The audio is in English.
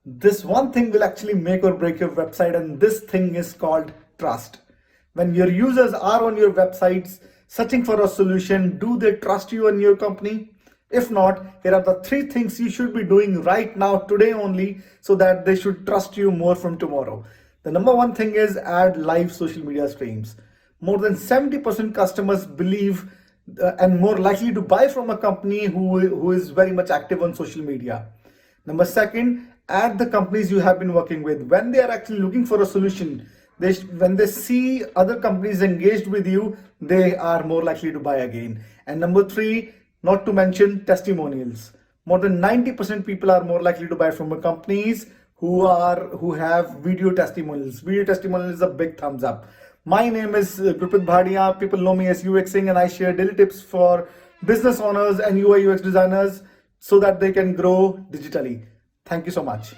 This one thing will actually make or break your website, and this thing is called trust. When your users are on your websites searching for a solution, do they trust you and your company? If not, here are the 3 things you should be doing right now, today only, so that they should trust you more from tomorrow. The number one thing is add live social media streams. More than 70% customers believe and more likely to buy from a company who is very much active on social media. Number second, add the companies you have been working with. When they are actually looking for a solution, when they see other companies engaged with you, they are more likely to buy again. And number three, not to mention testimonials. More than 90% people are more likely to buy from companies who have video testimonials. Video testimonial is a big thumbs up. My name is Gurpreet. People know me as UX Singh, and I share daily tips for business owners and UI UX designers so that they can grow digitally. Thank you so much.